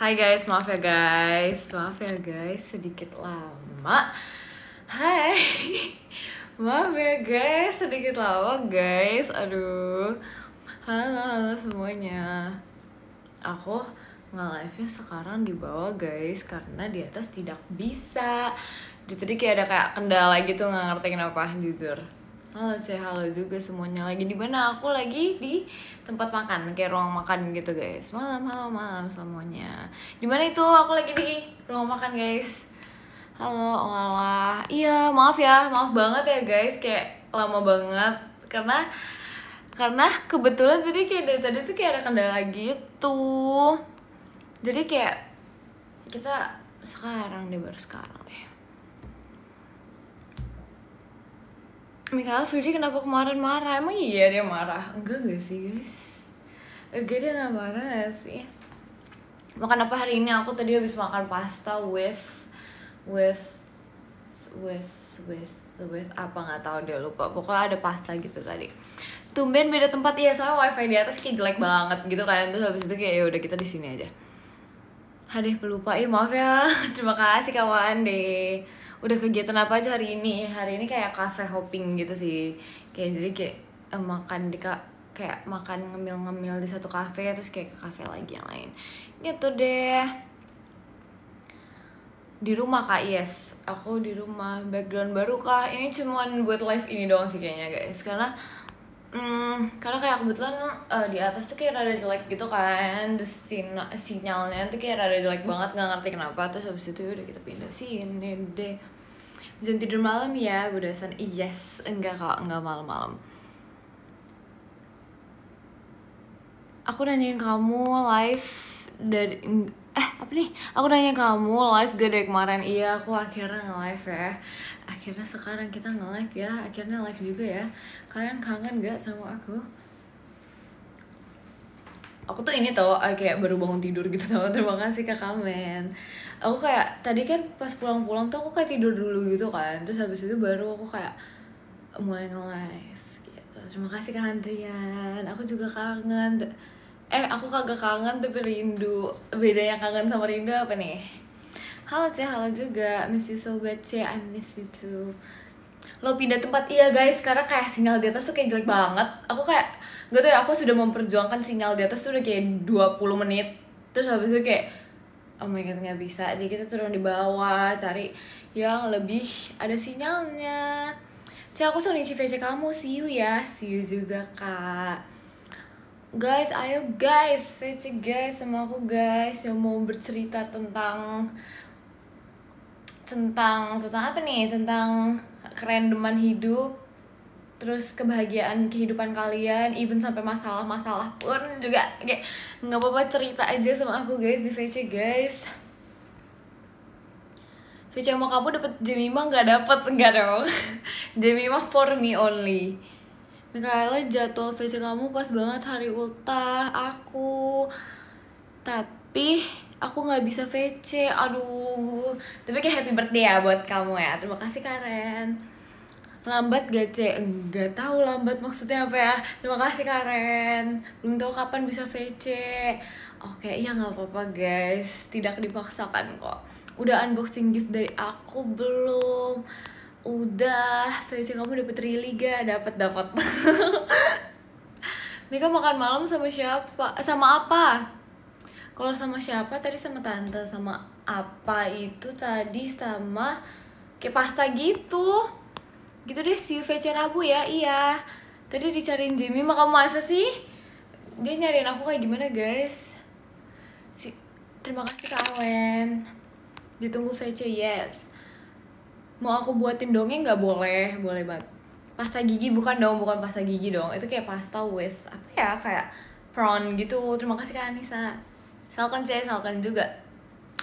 Hai guys, maaf ya guys, sedikit lama. Hai, maaf ya guys, sedikit lama guys. Aduh, halo semuanya. Aku nge-live-nya sekarang di bawah guys, karena di atas tidak bisa. Jadi kayak ada kayak kendala gitu, nggak ngerti kenapa jujur. Halo halo juga semuanya. Lagi di mana? Aku lagi di tempat makan, kayak ruang makan gitu guys. Malam semuanya. Di mana itu? Aku lagi di ruang makan guys. Halo, olah. Iya, maaf ya, maaf banget ya guys, kayak lama banget karena kebetulan tadi kayak dari tadi tuh kayak ada kendala gitu. Jadi kayak kita baru sekarang deh. Michael Fiji kenapa kemarin marah? Emang iya dia marah? Enggak sih guys? Enggak, dia gak marah gak sih? Makan apa hari ini? Aku tadi habis makan pasta with apa nggak tahu deh, lupa. Pokoknya ada pasta gitu tadi. Tumben beda tempat ya, soalnya wifi di atas kayak jelek banget gitu kan. Terus habis itu kayak ya udah kita di sini aja. Aduh pelupa, maaf ya. Terima kasih kawan deh. Udah kegiatan apa aja hari ini? Hari ini kayak cafe hopping gitu sih. Kayak jadi kayak makan di kayak makan ngemil-ngemil di satu cafe, terus kayak ke cafe lagi yang lain. Gitu deh. Di rumah kak, yes. Aku di rumah. Background baru kah? Ini cuman buat live ini doang sih kayaknya guys. Karena kayak kebetulan di atas tuh kayak rada jelek gitu kan, sinyalnya tuh kayak rada jelek banget, nggak ngerti kenapa. Terus habis itu udah kita pindah sini deh. Jangan tidur malam ya budasan. Yes, enggak malam-malam. Aku nanyain kamu live dari apa nih? Aku nanya kamu live gak dari kemarin? Iya, aku akhirnya nge-live ya. Akhirnya sekarang kita nge-live ya. Akhirnya live juga ya. Kalian kangen gak sama aku? Aku tuh ini tau, kayak baru bangun tidur gitu tau. Terima kasih Kak Kamen. Aku kayak, tadi kan pas pulang-pulang tuh aku kayak tidur dulu gitu kan. Terus habis itu baru aku kayak mulai nge-live gitu. Terima kasih Kak Andrian. Aku juga kangen. Aku kagak kangen tapi rindu. Bedanya kangen sama rindu apa nih? Halo halo juga. Miss you so bad I miss you too. Lo pindah tempat, iya guys, karena kayak sinyal di atas tuh kayak jelek banget. Aku kayak gak tau ya, aku sudah memperjuangkan sinyal di atas tuh udah kayak 20 menit. Terus habis itu kayak oh my god gak bisa. Jadi kita turun di bawah cari yang lebih ada sinyalnya. Aku selalu ngisi VC kamu. See you ya. See you juga kak. Guys, ayo guys, VC guys sama aku guys yang mau bercerita tentang apa nih? Tentang kerandoman hidup, terus kebahagiaan kehidupan kalian, even sampai masalah-masalah pun juga kayak nggak apa-apa, cerita aja sama aku guys di VC guys. VC sama kamu dapet Jemima nggak dapet? Enggak dong. Jemima for me only. Mikaela, jadwal VC kamu pas banget hari ultah aku, tapi aku nggak bisa VC. Aduh, tapi kayak happy birthday ya buat kamu ya. Terima kasih Karen. Lambat gak C? Enggak tahu lambat maksudnya apa ya. Terima kasih Karen. Belum tahu kapan bisa VC. Oke, ya nggak apa-apa guys, tidak dipaksakan kok. Udah unboxing gift dari aku belum? Udah. VC kamu dapet Rili gak? Dapet. Mika makan malam sama siapa? Sama apa? Kalau sama siapa tadi? Sama tante. Sama apa itu tadi? Sama kayak pasta gitu. Gitu deh, see you VC Rabu ya. Iya, tadi dicariin Jimmy. Maka masa sih dia nyariin aku kayak gimana guys? Terima kasih Kak Awen. Ditunggu VC, yes. Mau aku buatin dongeng nggak? Boleh banget. Pasta gigi bukan pasta gigi dong. Itu kayak pasta with apa ya, kayak prawn gitu. Terima kasih Kak Anissa. Salkan juga.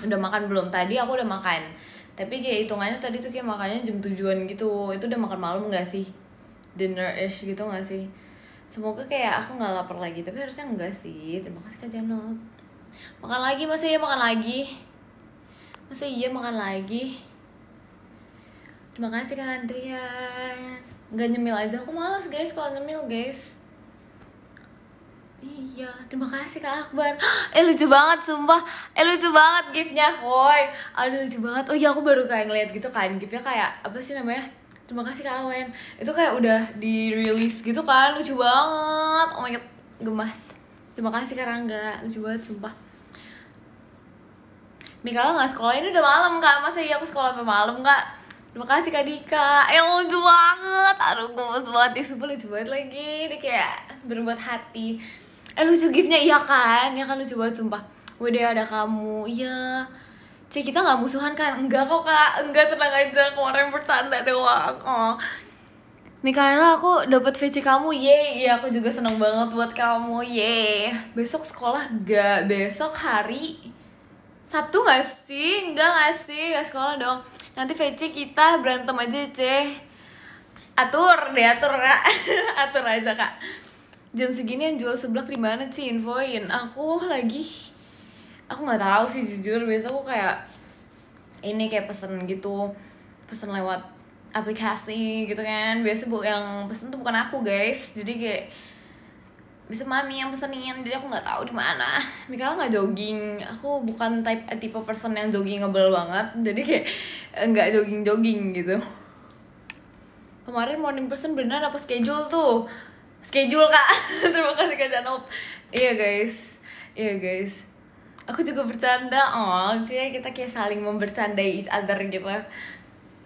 Udah makan belum? Tadi aku udah makan. Tapi kayak hitungannya tadi tuh kayak makannya jam 7-an gitu. Itu udah makan malam gak sih? Dinner-ish gitu gak sih? Semoga kayak aku gak lapar lagi. Tapi harusnya enggak sih. Terima kasih Kak Jano. Makan lagi, masa iya makan lagi? Terima kasih Kak Andrian. Gak nyemil aja, aku malas guys kalau nyemil guys. Iya, terima kasih Kak Akbar. Lucu banget sumpah. Lucu banget giftnya, woi. Aduh lucu banget. Oh iya aku baru kayak ngeliat gitu kan, giftnya kayak apa sih namanya? Terima kasih Kak Awen. Itu kayak udah di release gitu kan, lucu banget. Oh my god, gemas. Terima kasih Kak Rangga, lucu banget sumpah. Mikala nggak sekolah, ini udah malam Kak. Masa iya aku sekolah sampai malam Kak? Terima kasih Kak Dika. Lucu banget. Aduh gemes banget. Sumpah lucu banget lagi. Ini kayak berbuat hati. Lucu giftnya, iya kan? Ya kan lucu banget sumpah. Udah ada kamu. Iya. Cik kita nggak musuhan kan? Enggak kok Kak. Enggak, tenang aja. Kemarin bercanda doang. Oh. Mikaela, aku dapat VC kamu. Yeay. Iya, aku juga seneng banget buat kamu. Yeay. Besok sekolah gak? Besok hari Sabtu gak sih? Enggak gak sih? Gak sekolah dong. Nanti VC kita berantem aja, Ceh. Atur deh, atur Kak. Atur aja Kak. Jam segini yang jual seblak di mana sih? Infoin. Aku nggak tahu sih jujur. Biasa aku kayak ini kayak pesen gitu, pesen lewat aplikasi gitu kan. Biasa yang pesen tuh bukan aku guys. Jadi kayak bisa mami yang pesenin, jadi aku nggak tahu di mana. Mikala nggak jogging. Aku bukan tipe person yang joggingable banget. Jadi kayak nggak jogging gitu. Kemarin morning person beneran apa schedule tuh? Schedule Kak. Terima kasih Kak Janop. Iya guys. Aku juga bercanda. Oh sih kita kayak saling membercandai each other gitu.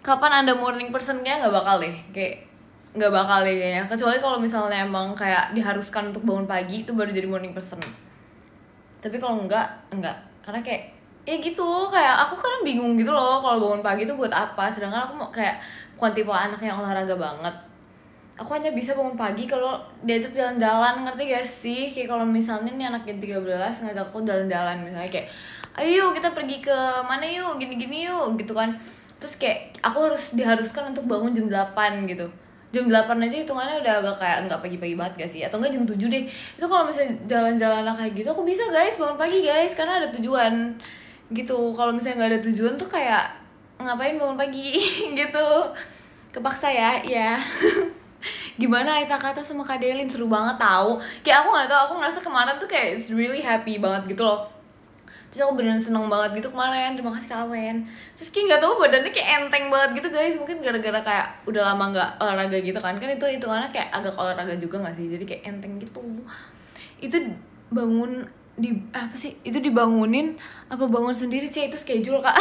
Kapan Anda morning person? Kayak nggak bakal deh. Kayak nggak bakal deh kayaknya. Kecuali kalau misalnya emang kayak diharuskan untuk bangun pagi, itu baru jadi morning person. Tapi kalau enggak. Karena kayak ya gitu, kayak aku kan bingung gitu loh kalau bangun pagi itu buat apa. Sedangkan aku mau kayak bukan tipe anak yang olahraga banget. Aku hanya bisa bangun pagi kalau diajak jalan-jalan, ngerti gak sih? Kayak kalau misalnya nih anak yang 13 ngajak aku jalan-jalan, misalnya kayak ayo kita pergi ke mana yuk, gini-gini yuk gitu kan. Terus kayak aku diharuskan untuk bangun jam 8 gitu. Jam 8 aja hitungannya udah agak kayak nggak pagi-pagi banget gak sih? Atau enggak jam 7 deh. Itu kalau misalnya jalan-jalan kayak gitu aku bisa guys bangun pagi guys, karena ada tujuan gitu. Kalau misalnya nggak ada tujuan tuh kayak ngapain bangun pagi gitu. Kepaksa ya. Gimana kata sama Kak Delin? Seru banget tahu. Kayak aku nggak tahu, aku ngerasa kemarin tuh kayak really happy banget gitu loh. Terus aku beneran seneng banget gitu kemarin. Terima kasih Kak Awen. Terus kayak nggak tahu badannya kayak enteng banget gitu guys. Mungkin gara-gara kayak udah lama nggak olahraga gitu kan. Kan itu hitungannya kayak agak olahraga juga nggak sih? Jadi kayak enteng gitu. Itu bangun apa sih? Itu dibangunin apa bangun sendiri sih? Itu schedule Kak.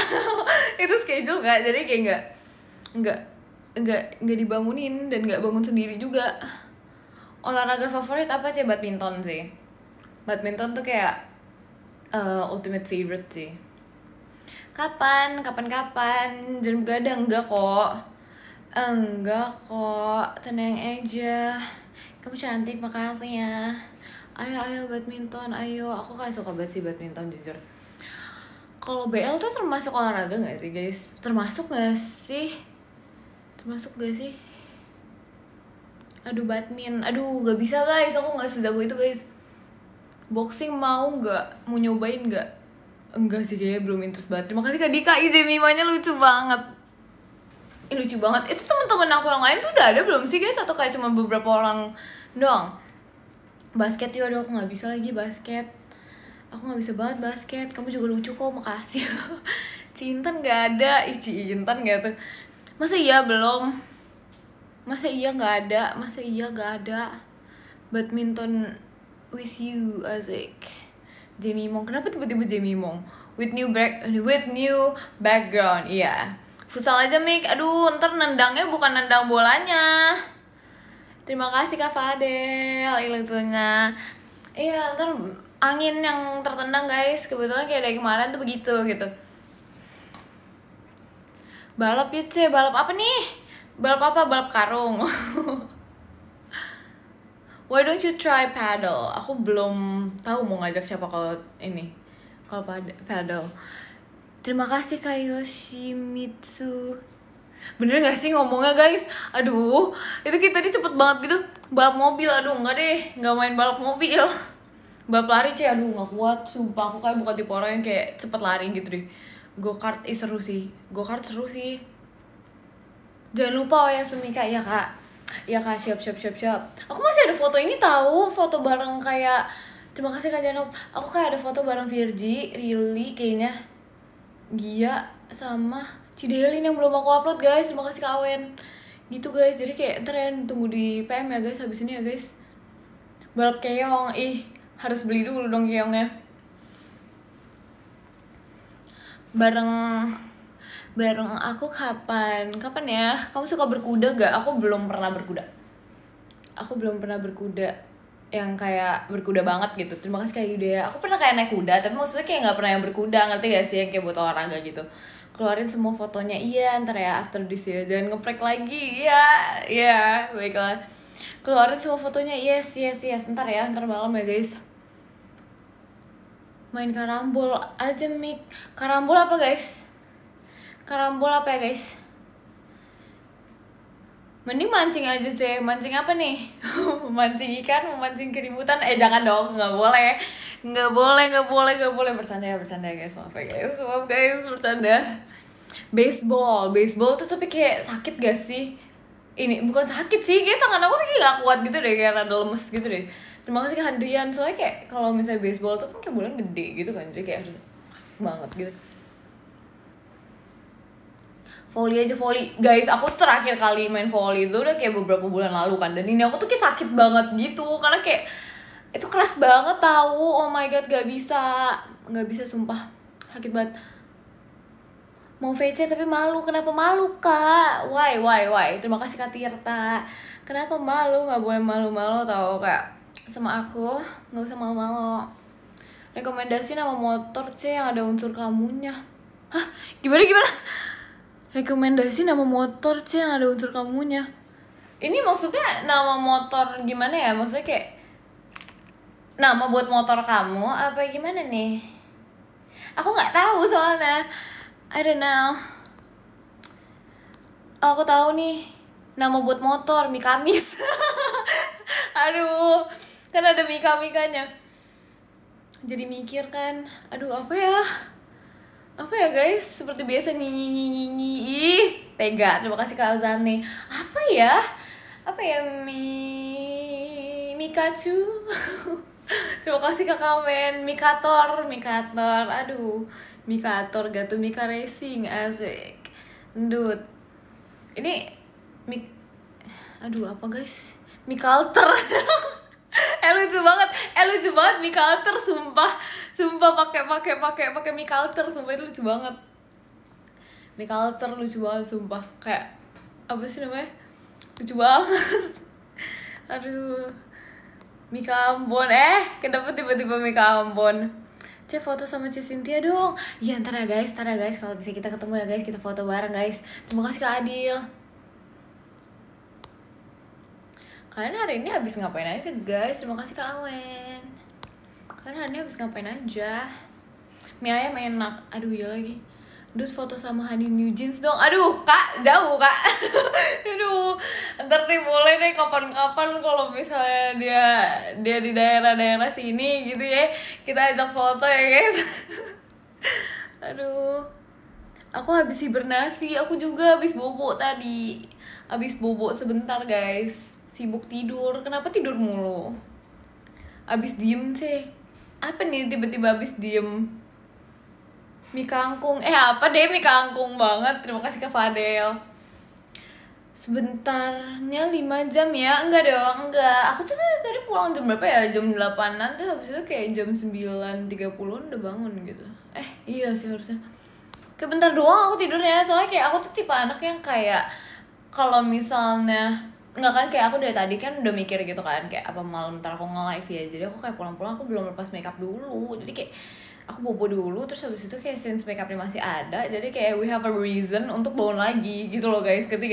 Itu schedule Kak. Jadi kayak nggak dibangunin dan nggak bangun sendiri juga. Olahraga favorit apa sih? Badminton sih. Badminton tuh kayak ultimate favorite sih. Kapan jangan begadang. Enggak kok, tenang aja. Kamu cantik, makasih ya. Ayo badminton, ayo. Aku kayak suka banget sih badminton jujur. Kalau BL tuh termasuk olahraga nggak sih guys? Termasuk gak sih? Aduh badminton, gak bisa guys, aku gak sejago itu guys. Boxing mau nyobain gak? Enggak sih, kayaknya belum interest banget. Terima kasih Kak Dika, Jemimanya lucu banget. Lucu banget. Itu teman-teman aku yang lain tuh udah ada belum sih guys? Atau kayak cuma beberapa orang doang? Basket yuk, aduh aku gak bisa lagi basket. Aku gak bisa banget basket. Kamu juga lucu kok, makasih. Cintan gak ada. Cintan gak tuh. Masa iya belum? Masa iya gak ada? Badminton with you, asik. Jamie Mong, kenapa tiba-tiba Jamie Mong? With new background, iya. Futsal aja Mik, aduh ntar nendangnya bukan nendang bolanya. Terima kasih Kak Fadel, ilutunya. Iya, ntar angin yang tertendang guys. Kebetulan kayak dari kemarin tuh begitu gitu. Balap ya C, balap apa nih? Balap apa? Balap karung. Why don't you try paddle? Aku belum tahu mau ngajak siapa kalau paddle. Terima kasih Kak Yoshimitsu. Bener gak sih ngomongnya guys? Aduh, itu kita tadi cepet banget gitu. Balap mobil, aduh enggak deh, nggak main balap mobil. Balap lari C, aduh nggak kuat. Sumpah aku kayak bukan tipe orang yang kayak cepet lari gitu deh. Go-kart seru sih. Jangan lupa ya Sumika, ya Kak. Ya Kak, siap. Aku masih ada foto ini tahu, foto bareng kayak Terima kasih Kak Janop. Aku kayak ada foto bareng Virgi, Rili kayaknya, Gia sama Cidelin yang belum aku upload guys. Terima kasih Kak Awen. Gitu guys. Jadi kayak ntar ya tunggu di PM ya guys habis ini ya guys. Balap keong. Harus beli dulu dong keongnya. Bareng aku kapan ya? Kamu suka berkuda gak? Aku belum pernah berkuda yang kayak berkuda banget gitu. Terima kasih Kak Yuda. Aku pernah kayak naik kuda, tapi maksudnya kayak nggak pernah yang berkuda, ngerti gak sih, yang kayak buat olahraga gitu. Keluarin semua fotonya, iya ntar ya after this ya, jangan ngeprank lagi, iya baiklah. Keluarin semua fotonya, yes, ntar ya, ntar malam ya guys. Main karambol aja Mik. Karambol apa guys? Karambol apa ya guys? Mending mancing aja Cek. Mancing apa nih? Mancing ikan, memancing keributan. Jangan dong, nggak boleh. Bercanda guys, maaf guys, bercanda. Baseball tuh tapi kayak sakit gak sih? Ini bukan sakit sih, kayak tangan aku kayak gak kuat gitu deh, kayak rada lemes gitu deh. Terima kasih ke Handrian, soalnya kayak kalau misalnya baseball tuh kan kayak boleh gede gitu kan, jadi kayak harus banget gitu. Volley guys, aku terakhir kali main volley itu udah kayak beberapa bulan lalu kan, dan ini aku tuh kayak sakit banget gitu karena kayak itu keras banget tahu. Oh my god, gak bisa sumpah, sakit banget. Mau VC tapi malu. Kenapa malu Kak? Why? Terima kasih Kak Tirta. Kenapa malu? Gak boleh malu-malu tau, kayak sama aku gak usah malu-malu. Rekomendasi nama motor C yang ada unsur kamunya. Hah? Gimana? Rekomendasi nama motor C yang ada unsur kamunya. Ini maksudnya nama motor gimana ya? Maksudnya kayak nama buat motor kamu apa gimana nih? Aku nggak tahu soalnya. I don't know. Oh, aku tahu nih. Nama buat motor Mikamis. Aduh, kan ada Mika-mikanya. Jadi mikir kan. Aduh, apa ya guys, seperti biasa nyi. Tega. Terima kasih Kak Azani. Apa ya Mikachu. Terima kasih Kak Kamen. Mikator. Aduh, Mikator Gatu Mika Racing, asik. Ndut. Ini aduh apa guys? Mikalter. lucu banget Mikalter, sumpah pakai Mikalter, sumpah itu lucu banget. Mikalter lucu banget sumpah, kayak apa sih namanya, lucu banget. Aduh, Mika Ambon, kenapa tiba-tiba Mika Ambon? Foto sama Cynthia dong. Iya ntar ya guys, kalau bisa kita ketemu ya guys, kita foto bareng guys. Terima kasih Kak Adil. Kalian hari ini habis ngapain aja guys? Terima kasih Kak Awen. Kalian hari ini habis ngapain aja? Mie ayam enak. Aduh iya lagi. Duh, foto sama Hani New Jeans dong. Aduh Kak, jauh Kak. Aduh, ntar nih boleh deh kapan-kapan kalau misalnya dia di daerah-daerah sini gitu ya, kita ajak foto ya guys. Aduh, aku habis hibernasi. Aku juga habis bobo tadi. Habis bobo sebentar guys. Sibuk tidur. Kenapa tidur mulu? Habis diem sih. Apa nih tiba-tiba habis diem? Mie kangkung. Apa deh mie kangkung banget. Terima kasih Kak Fadel. Sebentarnya 5 jam ya? Enggak dong, enggak. Aku tuh tadi pulang jam berapa ya? Jam 8-an tuh, habis itu kayak jam 9.30 udah bangun gitu. Iya sih harusnya. Kayak bentar doang aku tidurnya. Soalnya kayak aku tuh tipe anak yang kayak kalau misalnya nggak kan, kayak aku dari tadi kan udah mikir gitu kan, kayak apa malam ntar aku nge-live ya. Jadi aku kayak pulang-pulang aku belum lepas makeup dulu. Jadi kayak aku bobo dulu, terus habis itu kayak since makeupnya masih ada, jadi kayak we have a reason untuk bangun lagi gitu loh guys. Ngerti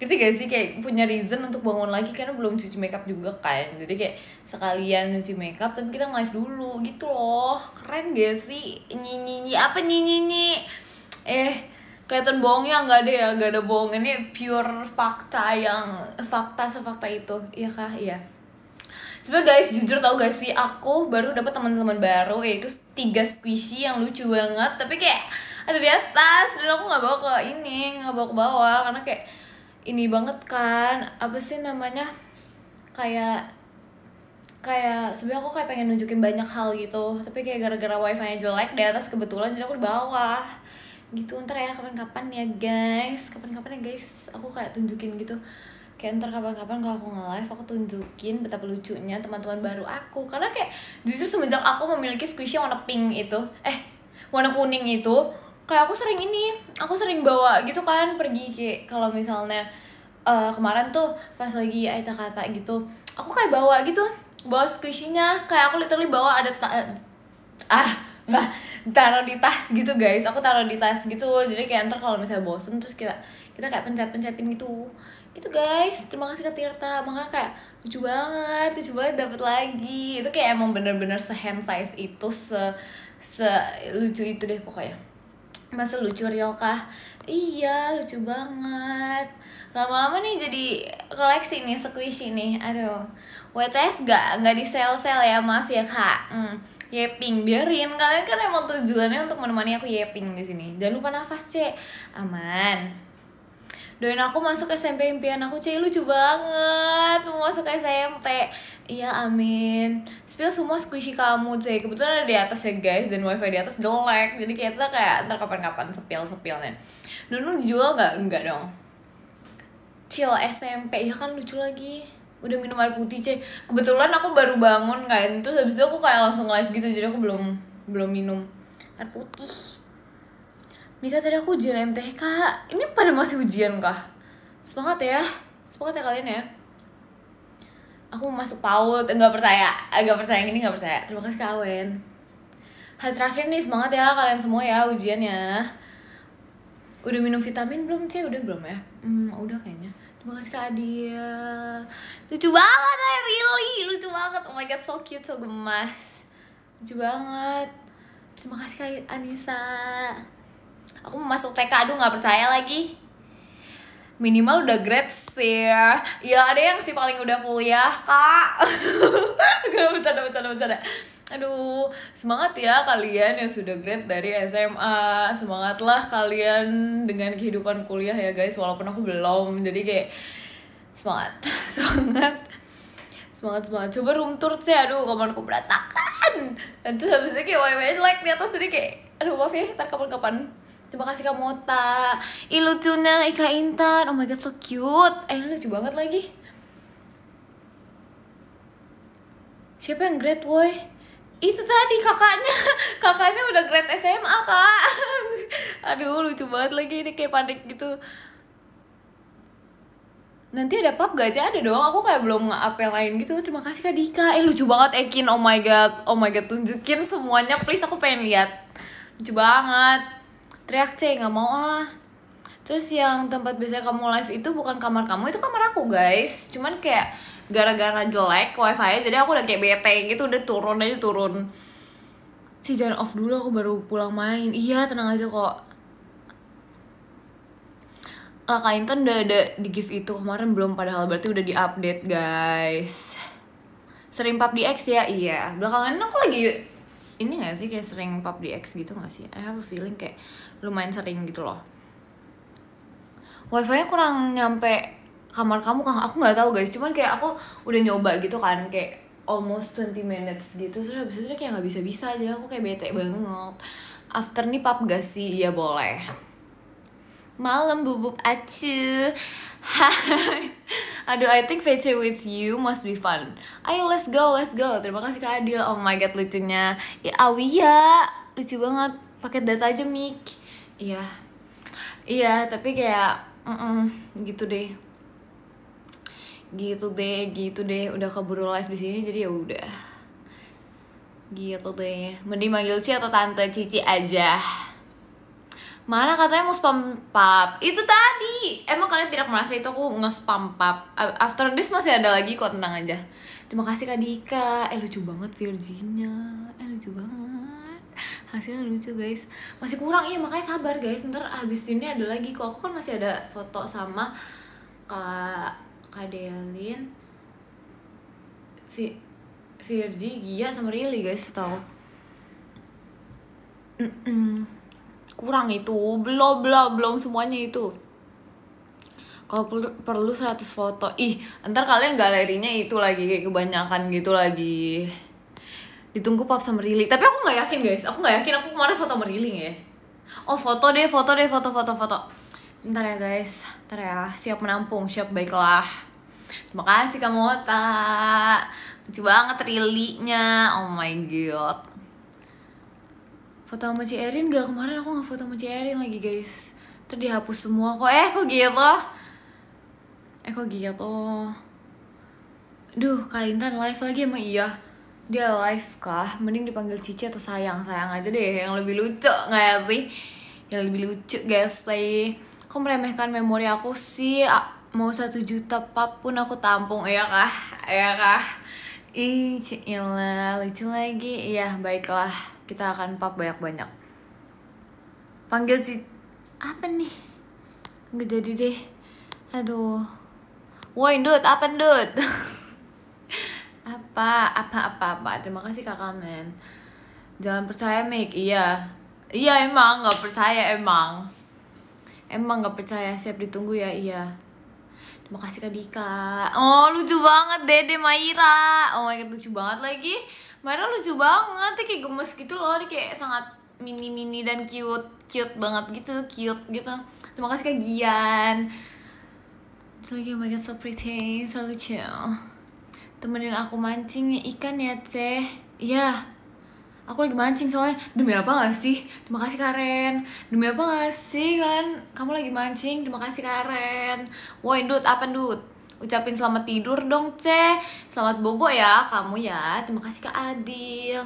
gak sih kayak punya reason untuk bangun lagi karena belum cuci makeup juga kan. Jadi kayak sekalian cuci makeup tapi kita live dulu gitu loh. Keren gak sih? Nyi apa nyi kelihatan bohongnya? Nggak ada ya, nggak ada bohong. Ini pure fakta, yang sefakta itu. Iya kah? Iya. Sebenernya guys, jujur tau gak sih, aku baru dapat teman-teman baru, yaitu 3 squishy yang lucu banget, tapi kayak ada di atas dan aku nggak bawa ke bawah karena kayak ini banget kan, apa sih namanya, kayak kayak sebenarnya aku kayak pengen nunjukin banyak hal gitu, tapi kayak gara-gara wifi-nya jelek di atas kebetulan, jadi aku di bawah gitu. Ntar ya kapan-kapan ya guys, aku kayak tunjukin gitu, kayak ntar kapan-kapan kalau aku nge-live aku tunjukin betapa lucunya teman-teman baru aku. Karena kayak justru semenjak aku memiliki squishy warna pink itu, warna kuning itu, kayak aku sering bawa gitu kan pergi, kayak kalau misalnya kemarin tuh pas lagi Aita kata gitu, aku kayak bawa gitu, bawa squishy-nya, kayak aku literally bawa ada taruh di tas gitu guys, aku taruh di tas gitu, jadi kayak ntar kalau misalnya bosen terus kita kayak pencet-pencetin gitu guys. Terima kasih Kak Tirta, makanya kayak lucu banget dapet lagi. Itu kayak emang bener-bener se-hand size itu, se lucu itu deh pokoknya. Masa lucu real kah? Iya, lucu banget. Lama-lama nih jadi koleksi nih, squishy nih. Aduh, WTS nggak di sel ya, maaf ya Kak. Yeping, biarin, kalian kan emang tujuannya untuk menemani aku yeping di sini. Jangan lupa nafas, Cek. Aman. Doain aku masuk SMP impian aku, Cek. Lucu banget mau masuk SMP. Iya, amin. Spill semua squishy kamu, Cek. Kebetulan ada di atas ya guys, dan wifi di atas jelek, jadi kita kayak ntar kapan-kapan sepil-sepilnya. Nunu dijual gak? Enggak dong. Chill SMP, ya kan lucu lagi. Udah minum air putih, Cek. Kebetulan aku baru bangun kan, terus habis itu aku kayak langsung live gitu, jadi aku belum minum air putih. Mika, tadi aku ujian MTK. Ini pada masih ujian kah? Semangat ya kalian ya. Aku mau masuk PAUD, nggak percaya yang ini, nggak percaya. Terima kasih Kak Awen. Hari terakhir nih, semangat ya kalian semua ya ujiannya. Udah minum vitamin belum, Cek? Udah belum ya? Udah kayaknya. Terima kasih Kak Adia. Lucu banget, really lucu banget. Oh my god, so cute, so gemas. Lucu banget. Terima kasih Kak Anissa. Aku mau masuk TK, aduh gak percaya lagi. Minimal udah grade sih ya. Ya ada yang sih paling udah kuliah, Kak. Gak bercanda. Aduh, semangat ya kalian yang sudah grade dari SMA. Semangatlah kalian dengan kehidupan kuliah ya guys, walaupun aku belum. Jadi kayak semangat. Coba room tour sih, aduh kamarku berantakan. Dan terus habis itu kayak wifi like di atas, jadi kayak aduh maaf ya, ntar kapan-kapan. Terima kasih Kak Mota. Ih lucunya Ika Intan. Oh my god, so cute. Lucu banget lagi. Siapa yang grade woy? Itu tadi kakaknya udah grade SMA Kak. Aduh lucu banget lagi, ini kayak panik gitu. Nanti ada pub gak aja? Ada dong, aku kayak belum nge-up yang lain gitu. Terima kasih Kak Dika. Lucu banget Ekin, oh my god, tunjukin semuanya please, aku pengen lihat. Lucu banget. Teriak, C, gak mau ah. Terus yang tempat biasa kamu live itu bukan kamar kamu, itu kamar aku guys. Cuman kayak gara-gara jelek wifi, jadi aku udah kayak bete gitu, udah turun. Jangan off dulu, aku baru pulang main. Iya, tenang aja kok. Kak Intan udah ada di gift itu kemarin belum, padahal berarti udah di-update guys. Sering pub di X ya? Iya, belakangan aku lagi ini gak sih, kayak sering pub di X gitu gak sih? I have a feeling kayak lumayan sering gitu loh. Wifi-nya kurang nyampe kamar kamu kan? Aku nggak tahu guys, cuman kayak aku udah nyoba gitu kan, kayak almost 20 minutes gitu, terus habis itu kayak nggak bisa, jadi aku kayak bete banget. After nih pub gak sih? Iya boleh. Malam bubuk acu. Aduh, I think VC with you must be fun. Ayo let's go. Terima kasih Kak Adil. Oh my god lucunya. Ya Awia, lucu banget. Pakai data aja Mik. Iya, tapi kayak gitu deh. Udah keburu live di sini, jadi ya udah. Gitu deh. Mending manggil Ci atau Tante Cici aja. Mana katanya mau spam pub? Itu tadi. Emang kalian tidak merasa itu aku nge-spam pub? After this masih ada lagi kok, tenang aja. Terima kasih Kak Dika. Lucu banget Virginia. Lucu banget. Hasilnya lucu guys. Masih kurang, iya makanya sabar guys. Ntar habis ini ada lagi kok. Aku kan masih ada foto sama Kak Delin, Virgi, Gia, sama Rilly guys, tau. Kurang itu, belum semuanya itu. Kalau perlu 100 foto. Ih, ntar kalian galerinya itu lagi kayak kebanyakan gitu lagi. Ditunggu pap sama Rili. Tapi aku nggak yakin guys. Aku nggak yakin aku kemarin foto sama Rili ya. Oh foto deh, foto. Ntar ya guys. Ntar ya. Siap menampung, siap baiklah. Terima kasih kamu Ota. Lucu banget Rilinya. Oh my god. Foto sama Ci Erin gak? Kemarin aku nggak foto sama Ci Erin lagi guys. Ntar dihapus semua kok. Kok gitu? Duh, Kak Intan live lagi emang iya. Dia live kah? Mending dipanggil Cici atau Sayang aja deh. Yang lebih lucu gak ya sih? Yang lebih lucu guys sih. Kok meremehkan memori aku sih? Mau 1 juta pap pun aku tampung. Iya kah? Ih, Cila, lucu lagi. Iya, baiklah. Kita akan pap banyak-banyak. Panggil Cici. Apa nih? Nggak jadi deh. Aduh. Woi, Dut, apa Dut? apa. Terima kasih Kakak Men. Jangan percaya Mik. Iya emang nggak percaya emang nggak percaya. Siap ditunggu ya. Iya, terima kasih Kak Dika. Oh lucu banget Dede Maira. Oh my god, lucu banget lagi. Maira lucu banget. Dia kayak gemes gitu loh. Dia kayak sangat mini dan cute banget gitu. Terima kasih Kak Gian. Terus lagi, oh my god, so pretty, so lucu. Temenin aku mancing ikan ya Ceh. Iya, aku lagi mancing soalnya. Demi apa gak sih? Terima kasih Karen. Demi apa gak sih kan kamu lagi mancing? Terima kasih Karen. Woi Dut, apa Dut? Ucapin selamat tidur dong Ceh. Selamat bobo ya kamu ya. Terima kasih Kak Adil.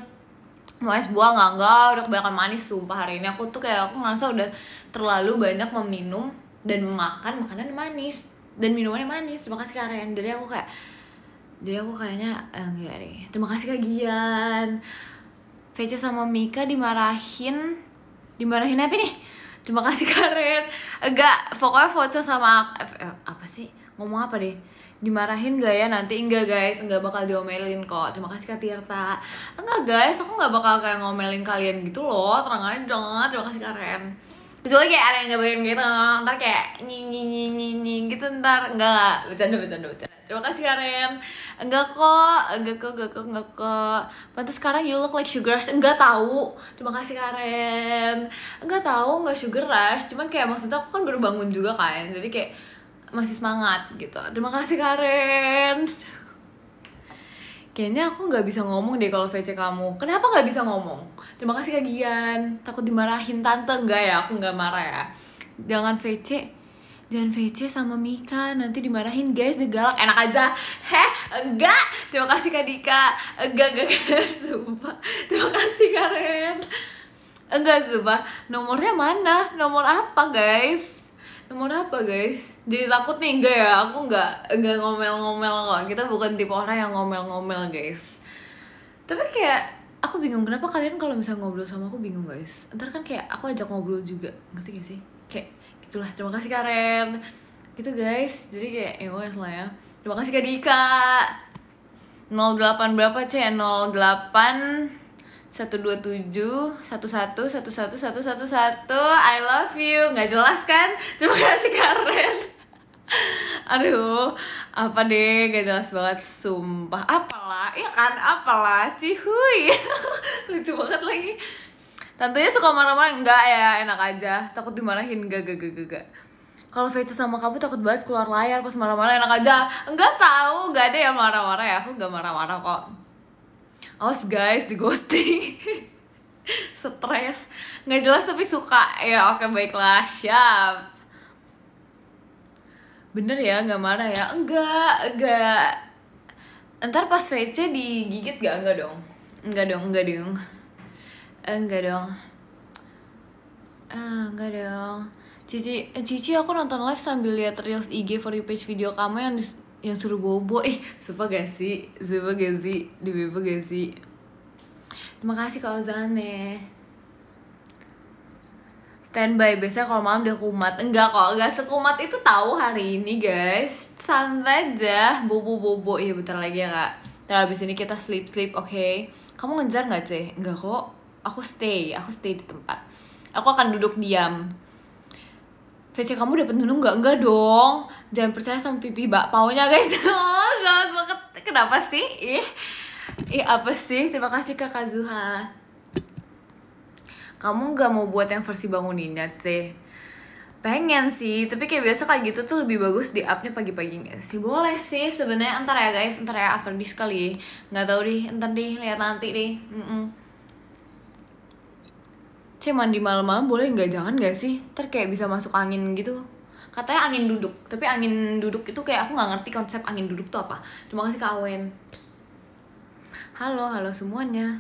Mau es buah enggak, udah kebanyakan manis sumpah hari ini. Aku tuh kayak aku ngerasa udah terlalu banyak meminum dan memakan makanan manis dan minumannya manis. Terima kasih Karen. Jadi aku kayaknya enggak deh. Terima kasih Kak Gian. VC sama Mika dimarahin apa nih? Terima kasih Karen. Enggak, pokoknya foto sama apa sih? Ngomong apa deh? Dimarahin gak ya nanti? Enggak guys, enggak bakal diomelin kok. Terima kasih Kak Tirta. Enggak guys, aku enggak bakal kayak ngomelin kalian gitu loh. Terang aja. Terima kasih Karen. Kecuali kayak ada yang nyobain gitu, ntar kayak nying gitu ntar. Enggak, bercanda. Terima kasih Karen. Enggak kok. Pantes sekarang you look like sugar rush. Enggak tahu. Terima kasih Karen. Enggak sugar rush. Cuman kayak maksudnya aku kan baru bangun juga kan. Jadi kayak masih semangat gitu. Terima kasih Karen. Kayaknya aku nggak bisa ngomong deh kalau VC kamu. Kenapa nggak bisa ngomong? Terima kasih Kak Gian. Takut dimarahin tante. Enggak ya, aku nggak marah ya. Jangan VC sama Mika, nanti dimarahin guys, dia galak. Enak aja. Enggak. Terima kasih Kak Dika. Enggak sumpah. Terima kasih Karen. Enggak sumpah. Nomornya mana? Nomor apa guys? Jadi takut nih. Enggak ya, aku enggak ngomel-ngomel kok. Kita bukan tipe orang yang ngomel-ngomel guys. Tapi kayak aku bingung kenapa kalian kalau misalnya ngobrol sama aku bingung guys. Ntar kan kayak aku ajak ngobrol juga, ngerti gak sih? Kayak gitulah. Terima kasih Karen. Gitu guys. Jadi kayak wes lah ya. Terima kasih Kak Dika. 08 berapa C? 08 127 11 11 11 111. I love you. Nggak jelas kan? Terima kasih Karen. Aduh, apa deh, gak jelas banget sumpah. Apalah, ya kan, apalah, cihuy. Lucu banget lagi. Tantenya suka marah-marah. Enggak ya, enak aja. Takut dimarahin. Enggak. Kalau VC sama kamu takut banget keluar layar pas marah-marah. Enak aja. Enggak tahu, enggak ada yang marah-marah ya. Aku enggak marah-marah kok. Awas guys, di ghosting. Stres. Nggak jelas tapi suka. Ya oke, baiklah, siap. Bener ya, nggak marah ya? Enggak. Ntar pas VC digigit gak? Enggak dong. Cici aku nonton live sambil lihat reels IG for you page video kamu yang suruh bobo. Sumpah gak sih? Di bebo gak sih? Terima kasih Kak Ozane. Standby, biasanya kalau malam dia kumat. Enggak kok, gak sekumat itu tahu hari ini guys. Santai aja, bobo. Iya bentar lagi ya Kak. Terus habis ini kita sleep, oke? Kamu ngejar gak Ceh? Enggak kok, aku stay di tempat. Aku akan duduk diam. VC kamu dapat nunung nggak? Enggak dong, jangan percaya sama pipi bakpaunya guys. Jangan banget, kenapa sih? Apa sih? Terima kasih Kak Kazuha. Kamu nggak mau buat yang versi banguninnya sih? Pengen sih, tapi kayak biasa kayak gitu tuh lebih bagus di upnya pagi-pagi nggak sih? Boleh sih sebenarnya, entar ya guys, entar ya after this kali. Nggak tahu deh, entar deh, lihat nanti deh. Mandi malam-malam boleh nggak? Jangan nggak sih? Ntar kayak bisa masuk angin gitu. Katanya angin duduk, tapi angin duduk itu kayak aku nggak ngerti konsep angin duduk tuh apa. Terima kasih Kak Awen. Halo semuanya.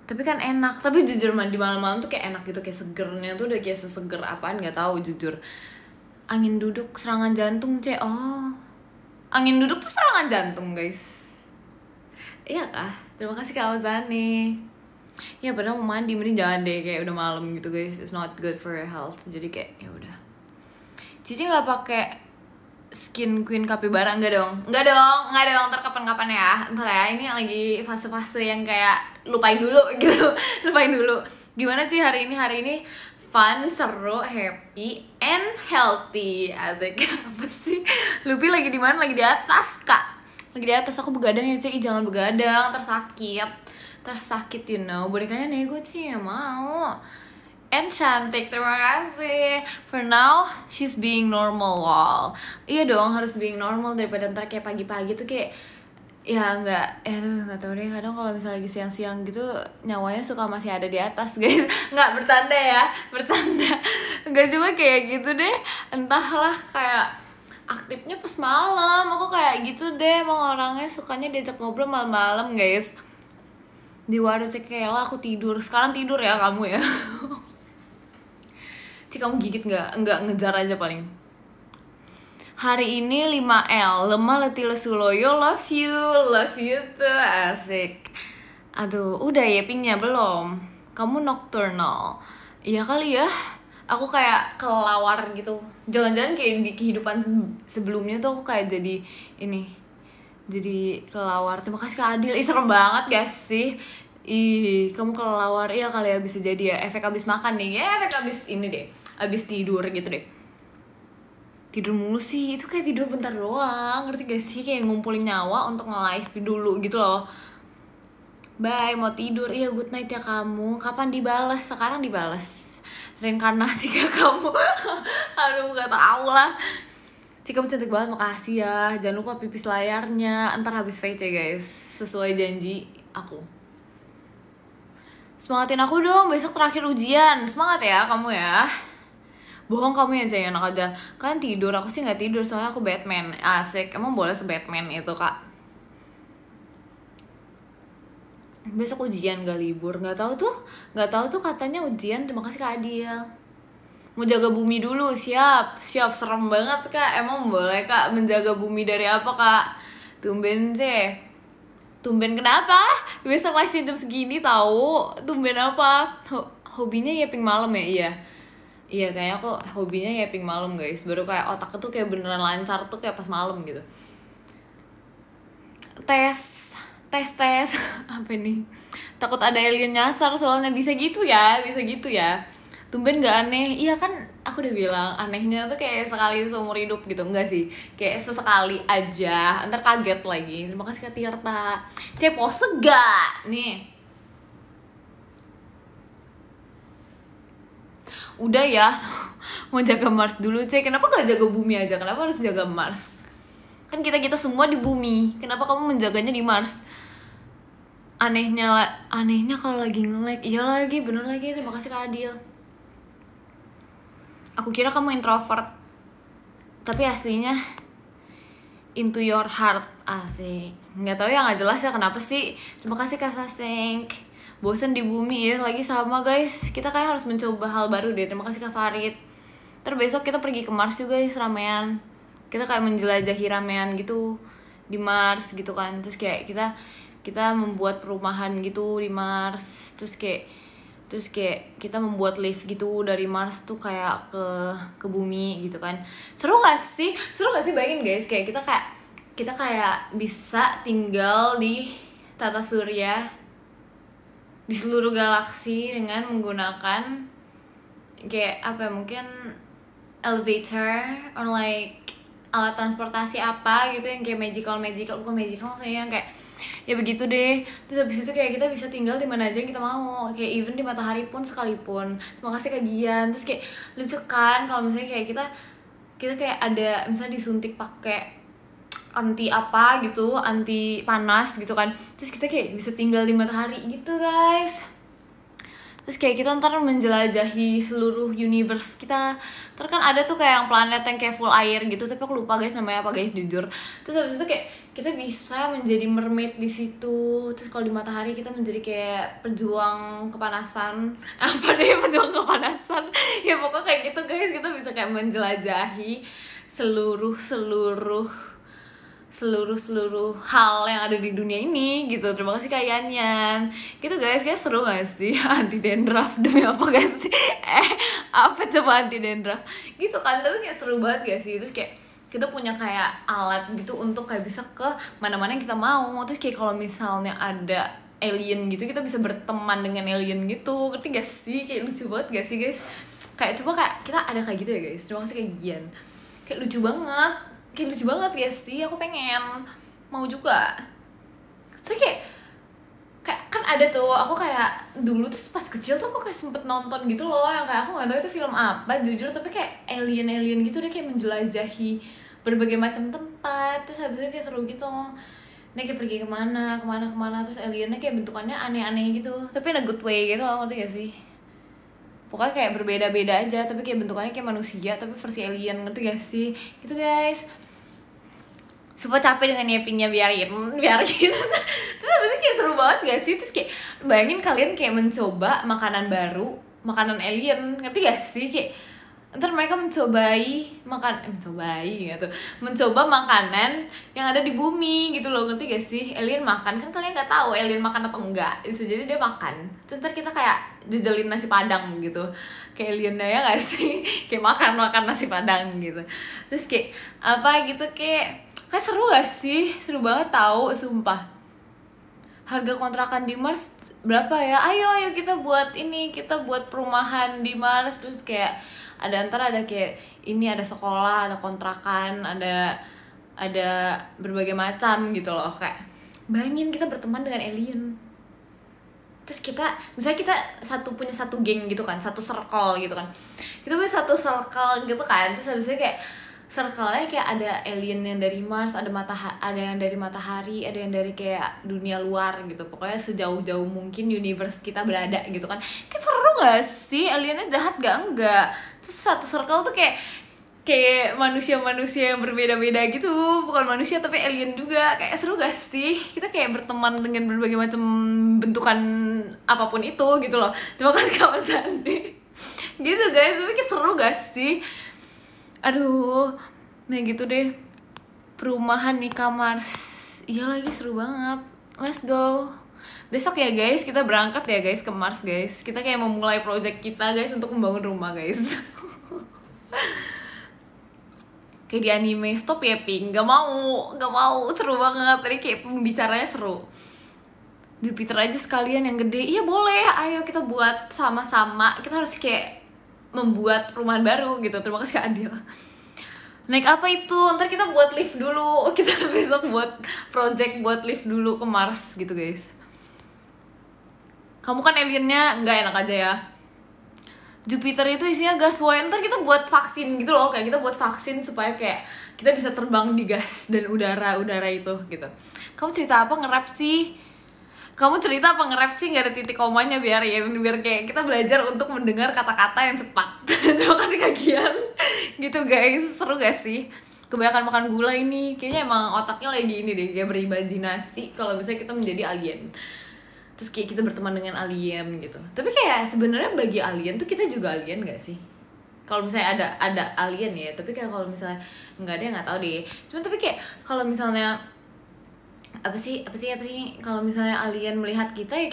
Tapi kan enak, tapi jujur mandi malam-malam tuh kayak enak gitu, kayak segernya tuh udah kayak seseger apaan nggak tahu jujur. Angin duduk serangan jantung angin duduk tuh serangan jantung guys. Iya kah? Terima kasih Kak Ozani. Ya padahal mau mandi, mending jangan deh, kayak udah malam gitu guys, it's not good for your health. Jadi kayak ya udah. Cici nggak pakai skin queen capybara? Enggak dong, ntar kapan-kapan ya. Ntar ya, ini lagi fase-fase yang kayak lupain dulu gitu. Lupain dulu. Gimana sih hari ini fun, seru, happy, and healthy. Asik. Apa sih? Lupi lagi di mana? Lagi di atas Kak. Lagi di atas. Aku begadang ya Ci. Jangan begadang, tersakit you know. Bonekanya nego sih ya mau. And cantik, terima kasih. For now, she's being normal wall. Iya dong, harus being normal daripada ntar kayak pagi-pagi tuh kayak ya nggak tahu deh. Kadang kalau misalnya lagi siang-siang gitu nyawanya suka masih ada di atas guys. Nggak bercanda ya, bercanda. Nggak, cuma kayak gitu deh. Entahlah, kayak aktifnya pas malam. Aku kayak gitu deh, emang orangnya sukanya diajak ngobrol malam-malam guys. Di warung Cekela aku tidur. Sekarang tidur ya kamu ya. Cik, kamu gigit nggak? Nggak, ngejar aja paling. Hari ini 5L, lemah letih lesu loyo, love you tuh, asik. Aduh, udah ya pingnya belum? Kamu nocturnal. Iya kali ya, aku kayak kelawar gitu. Jangan-jangan kayak di kehidupan sebelumnya tuh aku kayak jadi kelawar. Terima kasih Kak Adil. Serem banget gak sih? Kamu kelawar. Iya kali ya, bisa jadi ya. Efek abis makan nih. Ya efek abis ini deh, abis tidur gitu deh. Tidur mulu sih, itu kayak tidur bentar doang. Ngerti gak sih? Kayak ngumpulin nyawa untuk nge-live dulu gitu loh. Bye, mau tidur. Iya, good night ya kamu. Kapan dibalas? Sekarang dibalas. Reinkarnasi ke kamu. Aduh, gak tau lah. Cik, kamu cantik banget, makasih ya. Jangan lupa pipis layarnya. Ntar habis VC guys, sesuai janji aku. Semangatin aku dong, besok terakhir ujian. Semangat ya kamu ya. Bohong kamu ya, enak aja. Kalian tidur, aku sih gak tidur soalnya aku Batman. Asik, emang boleh se-Batman itu Kak. Besok ujian gak libur, gak tahu tuh katanya ujian. Terima kasih Kak Adil. Mau jaga bumi dulu, siap, serem banget Kak. Emang boleh Kak menjaga bumi dari apa Kak? Tumben kenapa? Besok live jam segini tahu. Tumben apa? Hobinya yaping malam ya? Iya kayaknya aku hobinya yaping malam guys. Baru kayak otaknya tuh kayak beneran lancar tuh kayak pas malam gitu. Tes apa nih? Takut ada alien nyasar soalnya. Bisa gitu ya. Tumben gak aneh? Iya kan aku udah bilang anehnya tuh kayak sekali seumur hidup gitu. Enggak sih, kayak sesekali aja, ntar kaget lagi. Terima kasih Kak Tirta. Pose gak? Nih udah ya. Mau jaga Mars dulu kenapa gak jaga bumi aja? Kenapa harus jaga Mars? Kan kita semua di bumi. Kenapa kamu menjaganya di Mars? Anehnya kalau lagi nge-lag. Iya lagi, bener lagi. Terima kasih Kak Adil. Aku kira kamu introvert, tapi aslinya into your heart. Asik. Nggak tahu ya, nggak jelas ya kenapa sih. Terima kasih Kak Saseng. Bosan di bumi ya lagi sama guys. Kita kayak harus mencoba hal baru deh. Terima kasih Kak Farid. Terus besok kita pergi ke Mars juga guys, ramean. Kita kayak menjelajahi ramean gitu di Mars gitu kan. Terus kayak kita membuat perumahan gitu di Mars. Terus kayak kita membuat lift gitu dari Mars tuh kayak ke bumi gitu kan. Seru gak sih bayangin guys, kayak kita kayak bisa tinggal di tata surya di seluruh galaksi dengan menggunakan kayak apa ya, mungkin elevator or like alat transportasi apa gitu yang kayak magical bukan magical saya yang kayak ya begitu deh. Terus habis itu kayak kita bisa tinggal di mana aja yang kita mau, kayak even di matahari pun sekalipun. Terima kasih Kak Gian. Terus kayak lucu kan kalau misalnya kayak kita kayak ada misalnya disuntik pakai anti apa gitu, anti panas gitu kan, terus kita kayak bisa tinggal di matahari gitu guys. Terus kayak kita ntar menjelajahi seluruh universe kita. Ntar kan ada tuh kayak yang planet yang kayak full air gitu, tapi aku lupa guys namanya apa guys, jujur. Terus habis itu kayak kita bisa menjadi mermaid di situ. Terus kalau di matahari kita menjadi kayak pejuang kepanasan. Apa deh pejuang kepanasan? Ya pokoknya kayak gitu guys, kita bisa kayak menjelajahi seluruh hal yang ada di dunia ini gitu. Terima kasih Kak Yanyan gitu guys. Kayak seru gak sih anti dandruff, demi apa gak sih? Apa coba anti dandruff gitu kan, tapi kayak seru banget gak sih? Terus kayak kita punya kayak alat gitu untuk kayak bisa ke mana-mana yang kita mau. Terus kayak kalau misalnya ada alien gitu, kita bisa berteman dengan alien gitu, ngerti gak sih? Kayak lucu banget gak sih guys? Kayak coba kayak kita ada kayak gitu ya guys. Terima kasih Kak Gian. Kayak lucu banget ya sih, aku pengen mau juga. So kayak kan ada tuh, aku kayak dulu tuh pas kecil tuh aku kayak sempet nonton gitu loh, yang kayak aku nggak tahu itu film apa jujur, tapi kayak alien gitu deh, kayak menjelajahi berbagai macam tempat. Terus habis itu kayak seru gitu, nih kayak pergi kemana, terus aliennya kayak bentukannya aneh-aneh gitu, tapi in a good way gitu loh, ngerti gak sih? Pokoknya kayak berbeda-beda aja, tapi kayak bentukannya kayak manusia tapi versi alien, ngerti gak sih? Gitu guys. Supaya capek dengan nyiapinnya, biarin terus habis itu kayak seru banget gak sih? Terus kayak bayangin kalian kayak mencoba makanan baru, makanan alien, ngerti gak sih? Kayak ntar mereka mencoba makanan yang ada di bumi gitu loh, ngerti gak sih? Alien makan, kan kalian gak tahu alien makan atau enggak, bisa jadi dia makan, terus ntar kita kayak jejelin nasi padang gitu kayak aliennya, ya gak sih? Kayak makan nasi padang gitu. Terus kayak apa gitu, kayak seru gak sih? Seru banget tahu, sumpah. Harga kontrakan di Mars berapa ya? Ayo kita buat ini, kita buat perumahan di Mars. Terus kayak ada kayak ini, ada sekolah, ada kontrakan, ada berbagai macam gitu loh. Kayak bayangin kita berteman dengan alien. Terus misalnya kita punya satu geng gitu kan, satu circle gitu kan, kita punya satu circle gitu kan. Terus habisnya kayak circle-nya kayak ada alien yang dari Mars, ada yang dari matahari, ada yang dari kayak dunia luar gitu. Pokoknya sejauh-jauh mungkin universe kita berada gitu kan. Kayak seru gak sih? Aliennya jahat gak? Enggak. Terus satu circle tuh kayak manusia-manusia yang berbeda-beda gitu. Bukan manusia tapi alien juga. Kayak seru gak sih? Kita kayak berteman dengan berbagai macam bentukan apapun itu gitu loh. Terima kasih Kak Mas Andi. Gitu guys, tapi kayak seru gak sih? Aduh, nah gitu deh. Perumahan Mika Mars. Iya lagi, seru banget. Let's go. Besok ya guys, kita berangkat ya guys ke Mars guys. Kita kayak memulai project kita guys untuk membangun rumah guys. Kayak di anime, stop ya Pink. Gak mau. Seru banget. Tadi kayak pembicaranya seru. Jupiter aja sekalian yang gede. Iya boleh, ayo kita buat sama-sama. Kita harus kayak membuat perumahan baru gitu. Terima kasih Kak Adil. Naik apa itu? Ntar kita buat lift dulu. Kita besok buat project buat lift dulu ke Mars gitu guys. Kamu kan aliennya, nggak enak aja ya. Jupiter itu isinya gas woy. Ntar kita buat vaksin gitu loh. Kayak kita buat vaksin supaya kayak kita bisa terbang di gas dan udara itu gitu. Kamu cerita apa nge-rap sih? Nggak ada titik komanya, biar kayak kita belajar untuk mendengar kata-kata yang cepat. Terima kasih kagian gitu guys. Seru gak sih? Kebanyakan makan gula ini, kayaknya emang otaknya lagi ini deh, kayak berimajinasi kalau misalnya kita menjadi alien. Terus kayak kita berteman dengan alien gitu. Tapi kayak sebenarnya bagi alien tuh kita juga alien gak sih? Kalau misalnya ada alien ya, tapi kayak kalau misalnya nggak ada, nggak tahu deh. Cuman tapi kayak kalau misalnya apa sih kalau misalnya alien melihat kita ya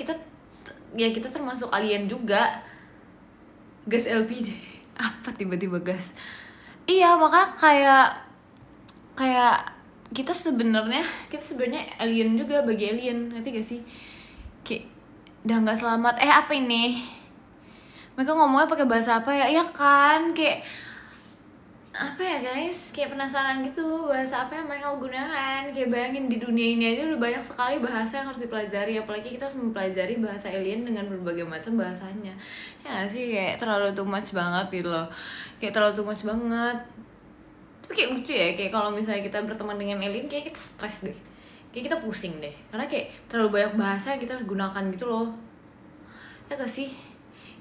kita termasuk alien juga. Gas LPG apa tiba-tiba gas? Iya, maka kayak kita sebenarnya alien juga bagi alien, ngerti gak sih? Kayak udah nggak selamat. Apa ini? Mereka ngomongnya pakai bahasa apa ya? Iya kan, kayak apa ya guys, kayak penasaran gitu bahasa apa yang mereka gunakan. Kayak bayangin di dunia ini aja udah banyak sekali bahasa yang harus dipelajari, apalagi kita harus mempelajari bahasa alien dengan berbagai macam bahasanya. Ya gak sih, kayak terlalu too much banget gitu loh, kayak terlalu too much banget. Tapi kayak lucu ya, kayak kalau misalnya kita berteman dengan alien kayak kita stres deh, kayak kita pusing deh, karena kayak terlalu banyak bahasa yang kita harus gunakan gitu loh. Ya gak sih,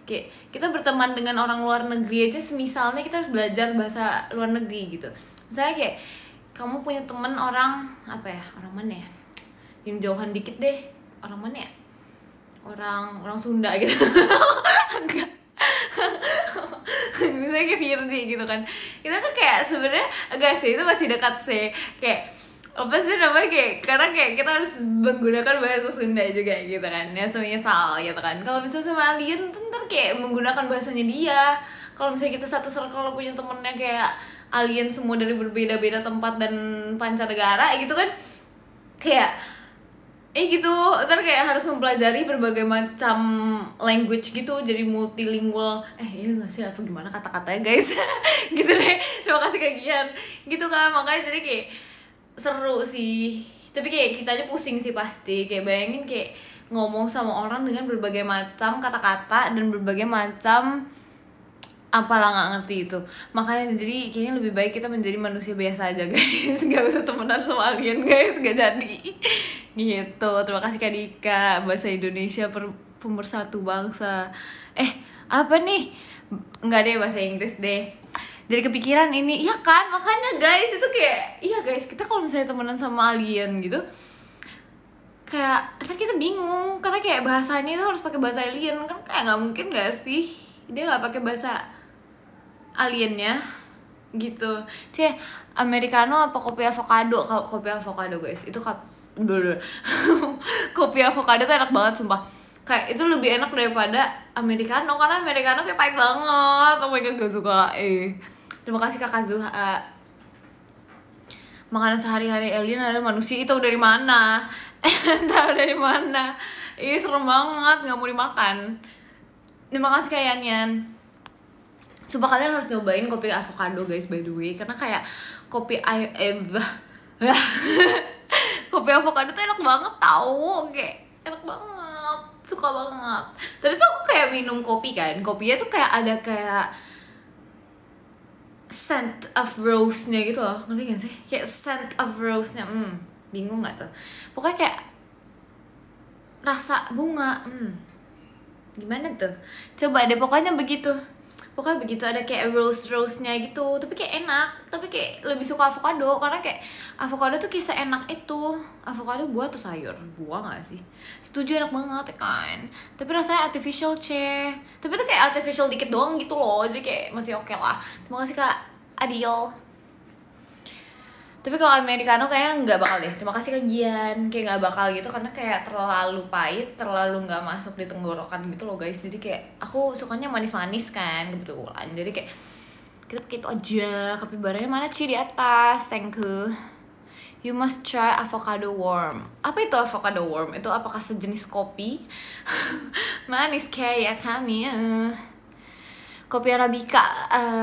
kayak kita berteman dengan orang luar negeri aja, semisalnya kita harus belajar bahasa luar negeri gitu. Misalnya kayak kamu punya temen orang apa ya, orang mana ya, yang jauhan dikit deh, orang mana ya, orang Sunda gitu. Enggak. Misalnya kayak Firdi gitu kan, kita kan kayak sebenarnya enggak sih, itu masih dekat sih, kayak apa sih namanya, kayak karena kayak kita harus menggunakan bahasa Sunda juga gitu kan ya, semisal gitu kan. Kalau misalnya sama alien ntar kayak menggunakan bahasanya dia. Kalau misalnya kita satu circle punya temennya kayak alien semua dari berbeda-beda tempat dan pancanegara gitu kan, kayak gitu, ntar kayak harus mempelajari berbagai macam language gitu, jadi multilingual. Iya gak sih, apa gimana kata-katanya guys. Gitu deh, terima kasih kagian gitu kan. Makanya jadi kayak seru sih, tapi kayak kita aja pusing sih pasti. Kayak bayangin kayak ngomong sama orang dengan berbagai macam kata-kata dan berbagai macam apalah, nggak ngerti itu. Makanya jadi kayaknya lebih baik kita menjadi manusia biasa aja guys. Gak usah temenan sama alien guys, gak jadi. Gitu. Terima kasih Kak Dika, bahasa Indonesia pemersatu bangsa. Apa nih, nggak deh, bahasa Inggris deh. Jadi kepikiran ini, iya kan, makanya guys itu kayak, iya guys, kita kalau misalnya temenan sama alien gitu, kayak kan kita bingung karena kayak bahasanya itu harus pakai bahasa alien kan, kayak nggak mungkin gak sih dia nggak pakai bahasa aliennya gitu. Americano apa kopi avocado? Kopi avocado guys, itu dulu. Kopi avocado tuh enak banget sumpah. Kayak itu lebih enak daripada Americano, karena Americano kayak pahit banget. Oh my god, gak suka. Terima kasih Kakak Zuha. Makanan sehari-hari alien adalah manusia. Itu dari mana? Tahu dari mana? Serem banget, nggak mau dimakan. Terima kasih Kak Yan. Sumpah kalian harus nyobain kopi avocado guys, by the way, karena kayak kopi kopi avocado tuh enak banget tau, kayak enak banget, suka banget. Tadi tuh aku kayak minum kopi kan, kopinya tuh kayak ada kayak scent of rose-nya gitu loh, ngerti gak sih? Kayak scent of rose-nya, bingung gak tuh? Pokoknya kayak rasa bunga, gimana tuh? Coba deh, pokoknya begitu, ada kayak rose-nya gitu, tapi kayak enak, tapi kayak lebih suka avocado, karena kayak avocado tuh kayak seenak itu. Avocado buah atau sayur? Buah gak sih? Setuju, enak banget ya kan, tapi rasanya artificial tapi tuh kayak artificial dikit doang gitu loh, jadi kayak masih oke lah. Terima kasih Kak Adil. Tapi kalau Americano kayaknya nggak bakal deh. Terima kasih Kak Gian, kayak nggak bakal gitu karena kayak terlalu pahit, terlalu nggak masuk di tenggorokan gitu loh guys. Jadi kayak aku sukanya manis-manis kan kebetulan, jadi kayak kita gitu aja. Kapibaranya mana Ci di atas, thank you. You must try avocado worm. Apa itu avocado worm? Itu apakah sejenis kopi? Manis kayak kami. Kopi Arabica,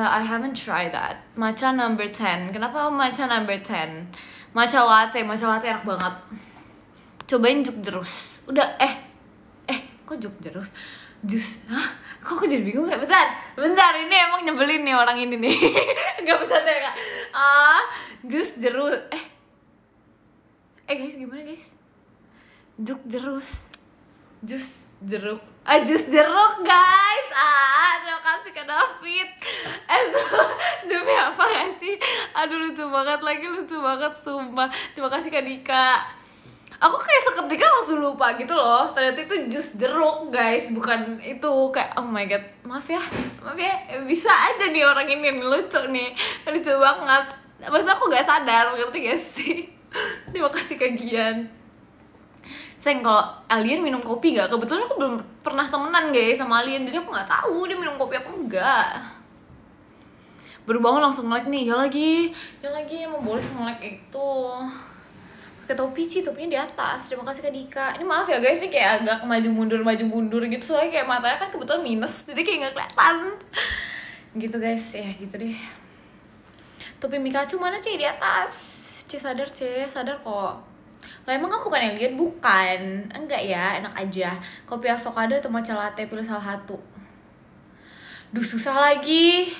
I haven't tried that. Matcha number 10. Kenapa matcha number 10? Matcha latte enak banget. Cobain juk jerus. Udah, kok juk jerus? Jus, kok aku jadi bingung ya? Bentar, ini emang nyebelin nih orang ini nih. Gak bisa deh Kak. Jus jerus. Guys, gimana guys? Juk jerus. Jus jeruk. Jus jeruk guys. Terima kasih Kak David. Demi apa ya sih? Aduh lucu banget sumpah. Terima kasih Kak Dika. Aku kayak seketika langsung lupa gitu loh, ternyata itu jus jeruk guys, bukan itu. Kayak oh my god, maaf ya, bisa aja nih orang ini lucu banget. Masa aku gak sadar, ngerti gak sih? Terima kasih Kak Gian. Sayang, kalau alien minum kopi gak? Kebetulan aku belum pernah temenan guys sama alien, jadi aku gak tahu dia minum kopi apa enggak. Baru bangun langsung nge-like nih, ya lagi emang boleh nge-like itu. Pakai topi Ci, topinya di atas. Terima kasih Kak Dika. Ini maaf ya guys, ini kayak agak maju mundur gitu, soalnya kayak matanya kan kebetulan minus, jadi kayak gak kelihatan. Gitu guys, ya gitu deh. Topi Mikachu mana Ci? Di atas. C sadar kok. Lah emang kamu bukan yang lihat? Bukan. Enggak ya, enak aja. Kopi avocado atau matcha latte, pilih salah satu. Duh, susah lagi,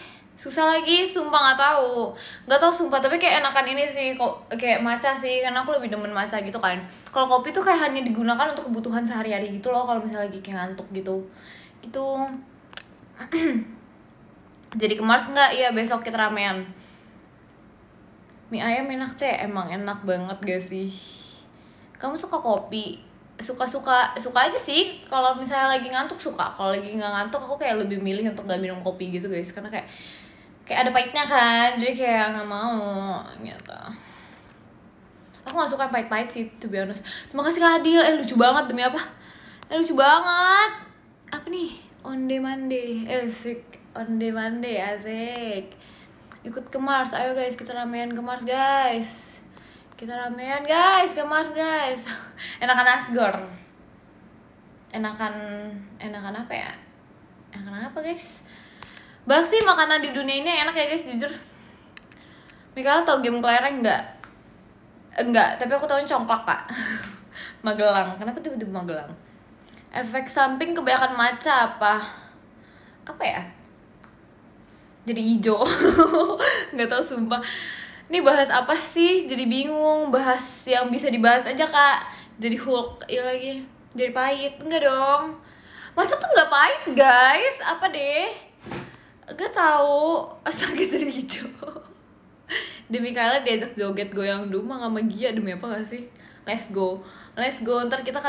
sumpah nggak tahu sumpah. Tapi kayak enakan ini sih, kok kayak matcha sih, karena aku lebih demen matcha gitu kan. Kalau kopi tuh kayak hanya digunakan untuk kebutuhan sehari-hari gitu loh, kalau misalnya lagi kayak ngantuk gitu. Itu jadi ke Mars nggak? Iya, besok kita ramean. Mie ayam enak emang enak banget gak sih? Kamu suka kopi? Suka aja sih. Kalau misalnya lagi ngantuk suka, kalau lagi nggak ngantuk aku kayak lebih milih untuk nggak minum kopi gitu guys, karena kayak ada pahitnya kan, jadi kayak nggak mau gitu. Aku nggak suka pahit-pahit sih, to be honest. Terima kasih Kak Adil. Lucu banget, demi apa? Lucu banget. Apa nih? Onde Mande. Asik. Onde Mande, asik. Ikut ke Mars, ayo guys, kita ramean ke Mars guys. Kita ramean guys, ke Mars guys. Enakan Asgore. Enakan apa ya? Enakan apa guys? Banyak sih makanan di dunia ini enak ya guys, jujur. Mikael tau game kelereng nggak? Enggak, tapi aku taunya congklak Kak. Magelang, kenapa tiba-tiba Magelang? Efek samping kebanyakan matcha apa? Apa ya? Jadi hijau. Nggak tahu sumpah. Ini bahas apa sih? Jadi bingung. Bahas yang bisa dibahas aja Kak. Jadi Hulk, iya lagi. Jadi pahit, enggak dong. Matcha tuh nggak pahit guys. Apa deh? Gak tahu. Astaga, jadi hijau. Demi Kayla diajak joget goyang duma sama Gia, demi apa gak sih? Let's go. Ntar kita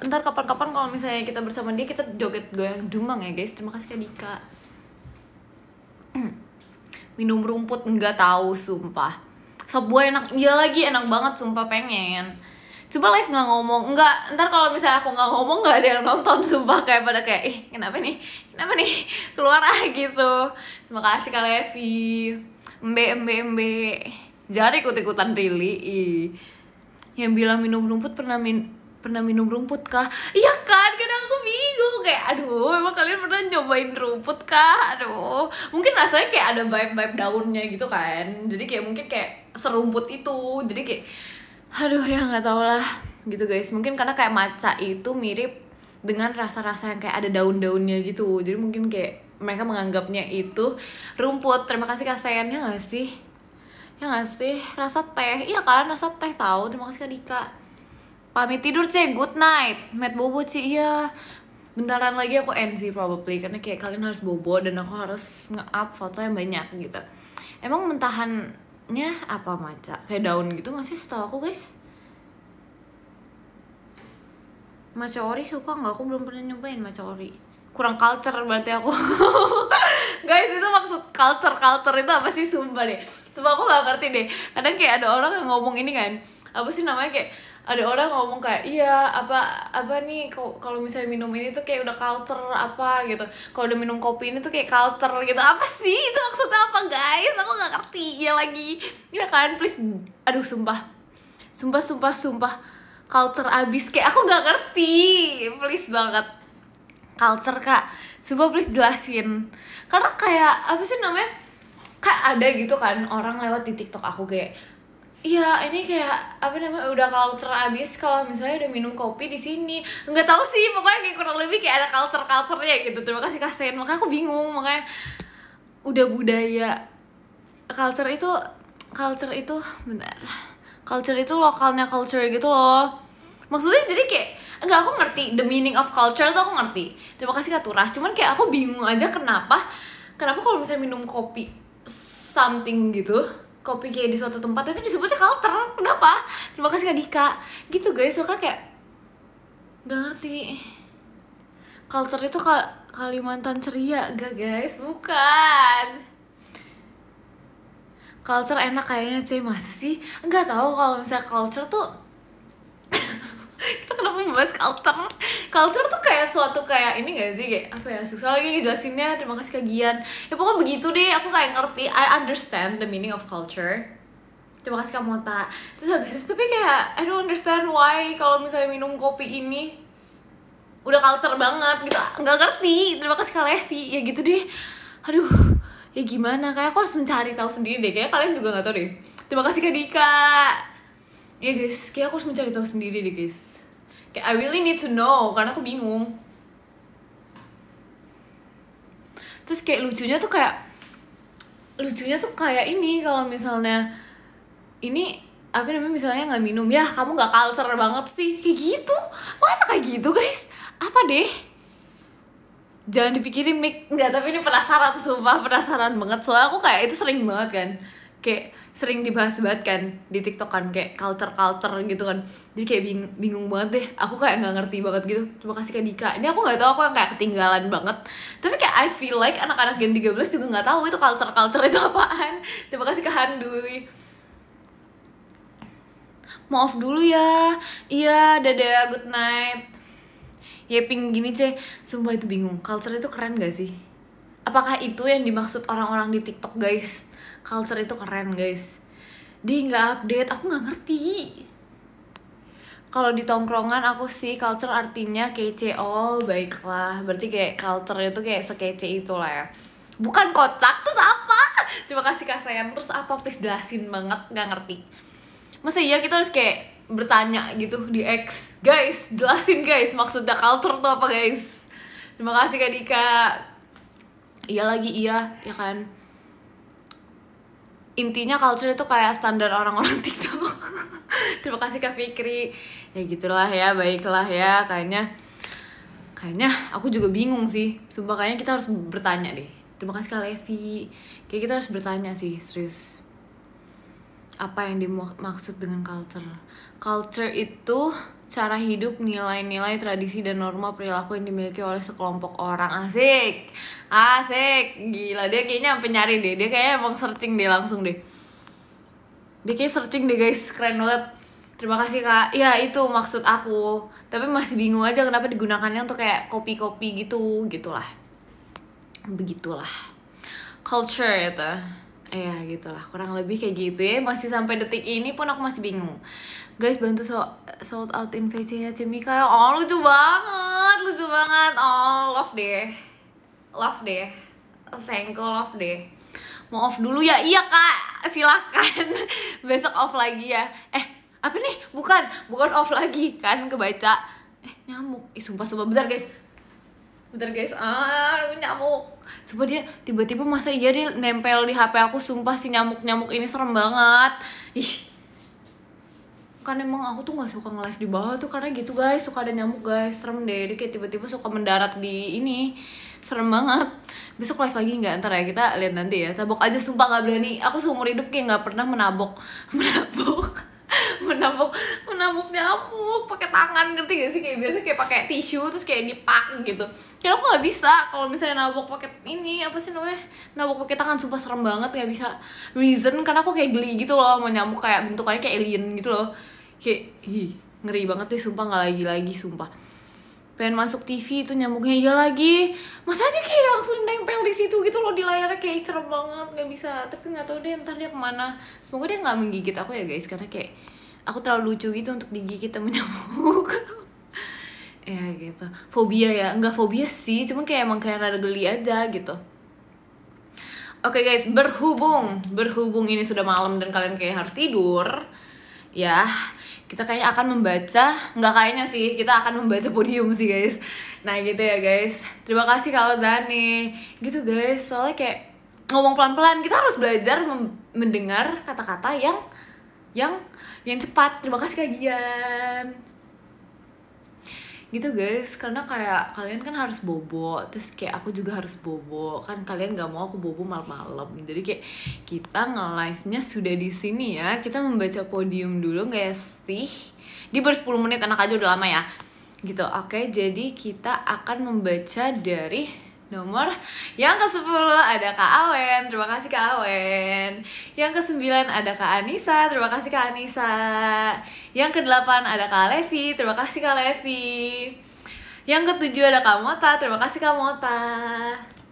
ntar kapan-kapan kalau misalnya kita bersama dia, kita joget goyang dumang ya guys. Terima kasih Kak Dika. Minum rumput nggak tahu sumpah. Sop buah enak, iya lagi enak banget sumpah, pengen. Coba live nggak ngomong, nggak. Ntar kalau misalnya aku nggak ngomong nggak ada yang nonton sumpah, kayak pada kayak kenapa nih keluar gitu. Terima kasih Kak Levi. Mbe jangan ikut-ikutan Rili. Yang bilang minum rumput pernah minum rumput kah? Iya kan, kadang aku bingung kayak aduh, emang kalian pernah nyobain rumput kah? Aduh, mungkin rasanya kayak ada vibe daunnya gitu kan, jadi kayak mungkin kayak serumput itu, jadi kayak aduh ya nggak tau lah gitu guys. Mungkin karena kayak matcha itu mirip dengan rasa-rasa yang kayak ada daun-daunnya gitu, jadi mungkin kayak mereka menganggapnya itu rumput. Terima kasih Kak Sen, ya nggak sih? Rasa teh, iya kan, rasa teh tahu. Terima kasih Kak Dika. Pamit tidur C, good night. Met bobo C, iya. Bentaran lagi aku end sih probably, karena kayak kalian harus bobo dan aku harus nge-up foto yang banyak gitu. Emang mentahannya apa matcha? Kayak daun gitu nggak sih setahu aku guys? Matcha ori suka nggak? Aku belum pernah nyobain matcha ori. Kurang culture berarti aku. Guys, itu maksud culture itu apa sih? Sumpah deh, sumpah aku gak ngerti deh. Kadang kayak ada orang yang ngomong ini kan, apa sih namanya, kayak ada orang ngomong kayak iya apa nih kalau misalnya minum ini tuh kayak udah culture apa gitu, kalau udah minum kopi ini tuh kayak culture gitu. Apa sih itu maksudnya apa guys? Aku gak ngerti. Ya lagi, ya kan, please. Aduh sumpah culture abis, kayak aku gak ngerti. Please banget, culture Kak, coba please jelasin. Karena kayak apa sih namanya, kayak ada gitu kan orang lewat di TikTok aku kayak iya ini kayak apa namanya udah culture abis kalau misalnya udah minum kopi di sini. Nggak tahu sih, pokoknya kayak kurang lebih kayak ada culture-nya gitu. Terima kasih Kak Sen, makanya aku bingung. Makanya udah budaya culture itu benar, culture itu lokalnya culture gitu loh. Maksudnya jadi kayak enggak, aku ngerti the meaning of culture tuh, aku ngerti. Terima kasih Kak Turah. Cuman kayak aku bingung aja kenapa kalau misalnya minum kopi something gitu, kopi kayak di suatu tempat itu disebutnya culture. Kenapa? Terima kasih Kak Dika. Gitu guys, suka kayak nggak ngerti. Culture itu Kalimantan ceria, gak guys? Bukan. Culture enak kayaknya C, masa sih? Enggak tahu kalau misalnya culture tuh kita kenapa membahas culture? Culture tuh kayak suatu kayak ini gak sih, kayak apa ya, susah lagi ngejelasinnya. Terima kasih Kak Gian. Ya pokoknya begitu deh, aku kayak ngerti, I understand the meaning of culture. Terima kasih Kak Mota. Terus habis itu tapi kayak I don't understand why kalau misalnya minum kopi ini udah culture banget gitu, nggak ngerti. Terima kasih Kak Levi. Ya gitu deh, aduh ya gimana, kayak aku harus mencari tahu sendiri deh, kayak kalian juga nggak tahu deh. Terima kasih Kak Dika. Ya guys, kayak aku harus mencari tahu sendiri deh guys, kayak I really need to know karena aku bingung. Terus kayak lucunya tuh kayak ini, kalau misalnya ini apa namanya, misalnya nggak minum, ya kamu nggak culture banget sih, kayak gitu. Masa kayak gitu guys, apa deh, jangan dipikirin Mik. Nggak, tapi ini penasaran, sumpah penasaran banget, soalnya aku kayak itu sering banget kan, kayak sering dibahas banget kan di TikTok kan, kayak culture gitu kan. Jadi kayak bingung banget deh, aku kayak nggak ngerti banget gitu. Terima kasih Kak Dika. Ini aku nggak tahu, aku yang kayak ketinggalan banget, tapi kayak I feel like anak-anak Gen 13 juga nggak tahu itu culture itu apaan. Terima kasih Kak Handuy. Maaf dulu ya. Iya, dadah, good night. Yeping gini ceh, sumpah itu bingung. Culture itu keren gak sih? Apakah itu yang dimaksud orang-orang di TikTok guys? Culture itu keren guys. Dia nggak update, aku nggak ngerti. Kalau di tongkrongan aku sih culture artinya kece. Oh baiklah, berarti kayak culture itu kayak sekece itulah ya. Bukan kocak, terus apa? Terima kasih Kak Sayan. Terus apa, please jelasin banget, nggak ngerti. Masa iya kita harus kayak bertanya gitu di X, guys jelasin guys maksudnya culture tuh apa guys. Terima kasih Kak Dika. Iya lagi, iya ya kan, intinya culture itu kayak standar orang-orang TikTok. Terima kasih Kak Fikri. Ya gitulah ya, baiklah ya, kayaknya aku juga bingung sih, sumpah kayaknya kita harus bertanya deh. Terima kasih Kak Levi. Kayak kita harus bertanya sih, serius. Apa yang dimaksud dengan culture? Culture itu cara hidup, nilai-nilai, tradisi, dan norma perilaku yang dimiliki oleh sekelompok orang. Asik, gila, dia kayaknya sampai nyari deh, dia kayaknya emang searching deh langsung deh. Dia kayak searching deh guys, keren banget. Terima kasih Kak. Ya itu maksud aku, tapi masih bingung aja kenapa digunakannya untuk kayak kopi-kopi gitu, gitulah. Begitulah culture itu. Ya gitulah, kurang lebih kayak gitu ya. Masih sampai detik ini pun aku masih bingung. Guys bantu sold out in VC-nya Cimika. Oh lucu banget. Oh love deh. Sengko love deh. Mau off dulu ya? Iya Kak, silakan. Besok off lagi ya. Apa nih? Bukan off lagi kan, kebaca. Nyamuk. Sumpah bentar guys. Nyamuk. Sumpah dia tiba-tiba, masa iya dia nempel di HP aku. Sumpah si nyamuk ini serem banget. Ih. Kan emang aku tuh gak suka nge-live di bawah tuh karena gitu guys, suka ada nyamuk guys, serem deh. Dia kayak tiba-tiba suka mendarat di ini, serem banget. Besok live lagi nggak? Ntar ya kita lihat nanti ya. Tabok aja, sumpah nggak berani. Aku seumur hidup kayak nggak pernah menabok nyamuk pakai tangan, ngerti gak sih? Kayak biasa kayak pakai tisu terus kayak dipak gitu. Kayak aku nggak bisa kalau misalnya nabok pakai ini, apa sih namanya, nabok pakai tangan. Sumpah serem banget, nggak bisa. Reason karena aku kayak geli gitu loh mau nyamuk, kayak bentukannya kayak alien gitu loh. Kayak ngeri banget deh, sumpah nggak lagi sumpah. Pengen masuk TV itu nyamuknya, iya lagi. Masa dia kayak langsung nempel di situ gitu loh di layarnya, kayak serem banget, nggak bisa. Tapi nggak tahu deh ntar dia kemana. Semoga dia nggak menggigit aku ya guys, karena kayak aku terlalu lucu gitu untuk digigit sama nyamuk. Ya gitu. Fobia ya, nggak fobia sih, cuma kayak emang kayak rada geli aja gitu. Oke guys, berhubung ini sudah malam dan kalian kayak harus tidur, ya kita kayaknya akan membaca, nggak kayaknya sih, kita akan membaca podium sih guys. Nah gitu ya guys, terima kasih kalau Zane gitu guys, soalnya kayak ngomong pelan-pelan, kita harus belajar mendengar kata-kata yang cepat. Terima kasih kagian gitu guys, karena kayak kalian kan harus bobo, terus kayak aku juga harus bobo kan, kalian gak mau aku bobo malam-malam. Jadi kayak kita nge-live-nya sudah di sini ya, kita membaca podium dulu guys sih. Di 10 menit anak aja udah lama ya gitu. Oke, jadi kita akan membaca dari nomor yang ke-10 ada Kak Awen, terima kasih Kak Awen. Yang ke-9 ada Kak Anissa, terima kasih Kak Anissa. Yang ke-8 ada Kak Levi, terima kasih Kak Levi. Yang ke-7 ada Kak Mota, terima kasih Kak Mota.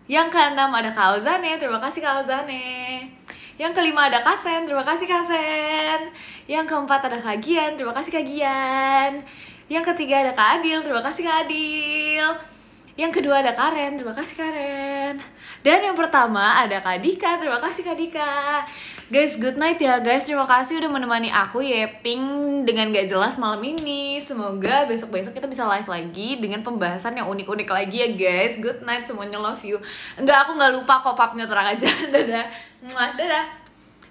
Yang ke-6 ada Kak Ozane, terima kasih Kak Ozane. Yang ke-5 ada Kak Sen, terima kasih Kak Sen. Yang ke-4 ada Kak Gian, terima kasih Kak Gian. Yang ke-3 ada Kak Adil, terima kasih Kak Adil. Yang kedua ada Karen, terima kasih Karen. Dan yang pertama ada Kak Dika, terima kasih Kak Dika. Guys, good night ya guys. Terima kasih udah menemani aku Yeping dengan gak jelas malam ini. Semoga besok-besok kita bisa live lagi dengan pembahasan yang unik-unik lagi ya guys. Good night semuanya, love you. Enggak, aku gak lupa kok papnya, terang aja. Dadah. Dadah.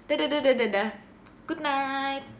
Dadah. Dadah. Dadah. Good night.